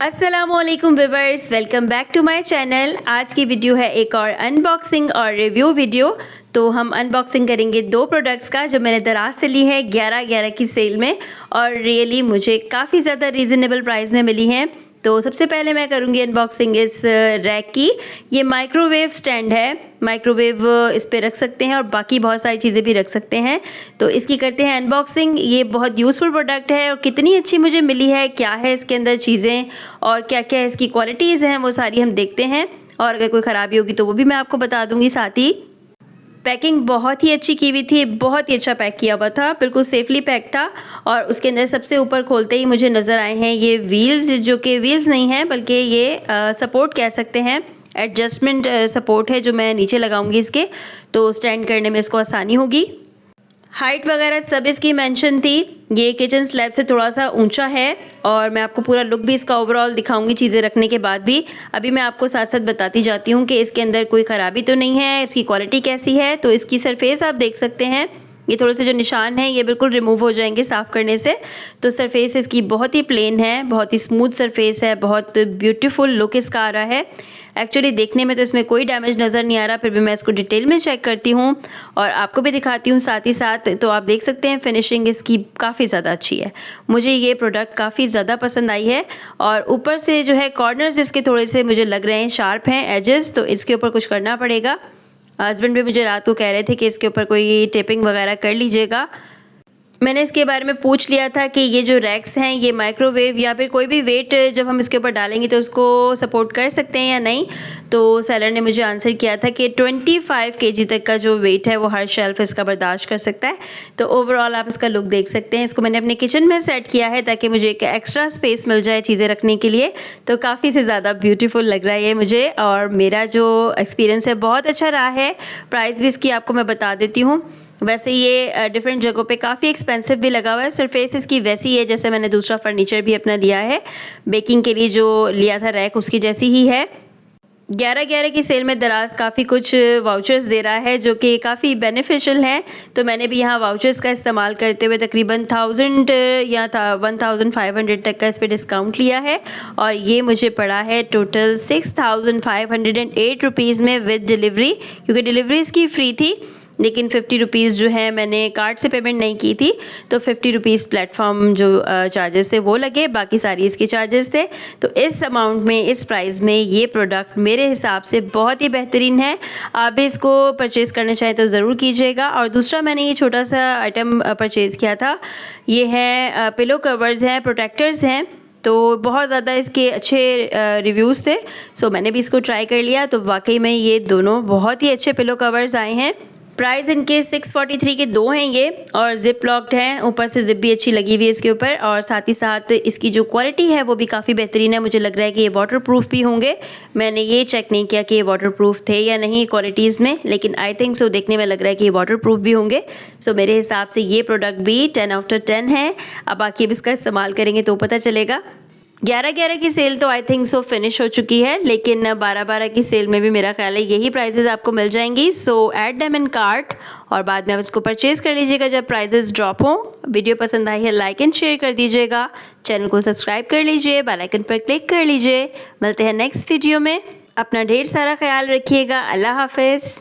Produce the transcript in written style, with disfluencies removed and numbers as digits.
अस्सलाम वालेकुम viewers, welcome back to my channel. आज की वीडियो है एक और अनबॉक्सिंग और रिव्यू वीडियो। तो हम अनबॉक्सिंग करेंगे दो प्रोडक्ट्स का जो मैंने दराज से ली है 11/11 की सेल में, और रियली मुझे काफ़ी ज़्यादा रीज़नेबल प्राइस में मिली हैं। तो सबसे पहले मैं करूँगी अनबॉक्सिंग इस रैक की। ये माइक्रोवेव स्टैंड है, माइक्रोवेव इस पे रख सकते हैं और बाकी बहुत सारी चीज़ें भी रख सकते हैं। तो इसकी करते हैं अनबॉक्सिंग। ये बहुत यूज़फुल प्रोडक्ट है और कितनी अच्छी मुझे मिली है, क्या है इसके अंदर चीज़ें और क्या क्या इसकी क्वालिटीज़ हैं, वो सारी हम देखते हैं। और अगर कोई ख़राबी होगी तो वो भी मैं आपको बता दूँगी। साथ ही पैकिंग बहुत ही अच्छी की हुई थी, बहुत ही अच्छा पैक किया हुआ था, बिल्कुल सेफली पैक था। और उसके अंदर सबसे ऊपर खोलते ही मुझे नज़र आए हैं ये व्हील्स, जो कि व्हील्स नहीं हैं बल्कि ये सपोर्ट कह सकते हैं, एडजस्टमेंट सपोर्ट है जो मैं नीचे लगाऊंगी इसके, तो स्टैंड करने में इसको आसानी होगी। हाइट वगैरह सब इसकी मेंशन थी। ये किचन स्लैब से थोड़ा सा ऊंचा है और मैं आपको पूरा लुक भी इसका ओवरऑल दिखाऊंगी चीज़ें रखने के बाद भी। अभी मैं आपको साथ साथ बताती जाती हूँ कि इसके अंदर कोई ख़राबी तो नहीं है, इसकी क्वालिटी कैसी है। तो इसकी सरफेस आप देख सकते हैं, ये थोड़े से जो निशान हैं ये बिल्कुल रिमूव हो जाएंगे साफ़ करने से। तो सरफेस इसकी बहुत ही प्लेन है, बहुत ही स्मूथ सरफेस है, बहुत ब्यूटीफुल लुक इसका आ रहा है। एक्चुअली देखने में तो इसमें कोई डैमेज नज़र नहीं आ रहा, फिर भी मैं इसको डिटेल में चेक करती हूँ और आपको भी दिखाती हूँ साथ ही साथ। तो आप देख सकते हैं फिनिशिंग इसकी काफ़ी ज़्यादा अच्छी है, मुझे ये प्रोडक्ट काफ़ी ज़्यादा पसंद आई है। और ऊपर से जो है कॉर्नर्स इसके थोड़े से मुझे लग रहे हैं शार्प हैं एजेस, तो इसके ऊपर कुछ करना पड़ेगा। हस्बैंड भी मुझे रात को कह रहे थे कि इसके ऊपर कोई टेपिंग वगैरह कर लीजिएगा। मैंने इसके बारे में पूछ लिया था कि ये जो रैक्स हैं ये माइक्रोवेव या फिर कोई भी वेट जब हम इसके ऊपर डालेंगे तो उसको सपोर्ट कर सकते हैं या नहीं। तो सेलर ने मुझे आंसर किया था कि 25 kg तक का जो वेट है वो हर शेल्फ इसका बर्दाश्त कर सकता है। तो ओवरऑल आप इसका लुक देख सकते हैं। इसको मैंने अपने किचन में सेट किया है ताकि मुझे एक एक्स्ट्रा स्पेस मिल जाए चीज़ें रखने के लिए। तो काफ़ी से ज़्यादा ब्यूटीफुल लग रहा है ये मुझे, और मेरा जो एक्सपीरियंस है बहुत अच्छा रहा है। प्राइस भी इसकी आपको मैं बता देती हूँ। वैसे ये डिफरेंट जगहों पे काफ़ी एक्सपेंसिव भी लगा हुआ है। सरफेस इसकी वैसी है जैसे मैंने दूसरा फर्नीचर भी अपना लिया है, बेकिंग के लिए जो लिया था रैक उसकी जैसी ही है। 11/11 की सेल में दराज काफ़ी कुछ वाउचर्स दे रहा है जो कि काफ़ी बेनिफिशियल हैं। तो मैंने भी यहाँ वाउचर्स का इस्तेमाल करते हुए तकरीबन 1000 या 1500 तक का इस पर डिस्काउंट लिया है, और ये मुझे पड़ा है टोटल 6508 रुपीज़ में विद डिलीवरी, क्योंकि डिलीवरी इसकी फ्री थी। लेकिन 50 रुपीज़ जो है मैंने कार्ड से पेमेंट नहीं की थी, तो 50 रुपीज़ प्लेटफॉर्म जो चार्जेस थे वो लगे, बाकी सारी इसके चार्जेस थे। तो इस अमाउंट में, इस प्राइस में ये प्रोडक्ट मेरे हिसाब से बहुत ही बेहतरीन है। आप भी इसको परचेज़ करना चाहें तो ज़रूर कीजिएगा। और दूसरा मैंने ये छोटा सा आइटम परचेज़ किया था, ये है पिलो कवर्स हैं, प्रोटेक्टर्स हैं। तो बहुत ज़्यादा इसके अच्छे रिव्यूज़ थे, सो मैंने भी इसको ट्राई कर लिया। तो वाकई में ये दोनों बहुत ही अच्छे पिलो कवर्स आए हैं। प्राइस इनके 643 के दो हैं ये, और जिप लॉक्ड हैं, ऊपर से जिप भी अच्छी लगी हुई है इसके ऊपर। और साथ ही साथ इसकी जो क्वालिटी है वो भी काफ़ी बेहतरीन है। मुझे लग रहा है कि ये वाटर प्रूफ भी होंगे। मैंने ये चेक नहीं किया कि ये वाटर प्रूफ थे या नहीं क्वालिटीज़ में, लेकिन आई थिंक सो देखने में लग रहा है कि ये वाटर प्रूफ भी होंगे। सो मेरे हिसाब से ये प्रोडक्ट भी 10/10 है। अब बाकी अब इसका इस्तेमाल करेंगे तो पता चलेगा। 11/11 की सेल तो आई थिंक सो फिनिश हो चुकी है, लेकिन 12/12 की सेल में भी मेरा ख्याल है यही प्राइसेस आपको मिल जाएंगी। सो ऐड देम इन कार्ट और बाद में आप इसको परचेज़ कर लीजिएगा जब प्राइसेस ड्रॉप हो। वीडियो पसंद आई है लाइक एंड शेयर कर दीजिएगा, चैनल को सब्सक्राइब कर लीजिए, बेल आइकन पर क्लिक कर लीजिए। मिलते हैं नेक्स्ट वीडियो में। अपना ढेर सारा ख्याल रखिएगा। अल्लाह हाफिज़।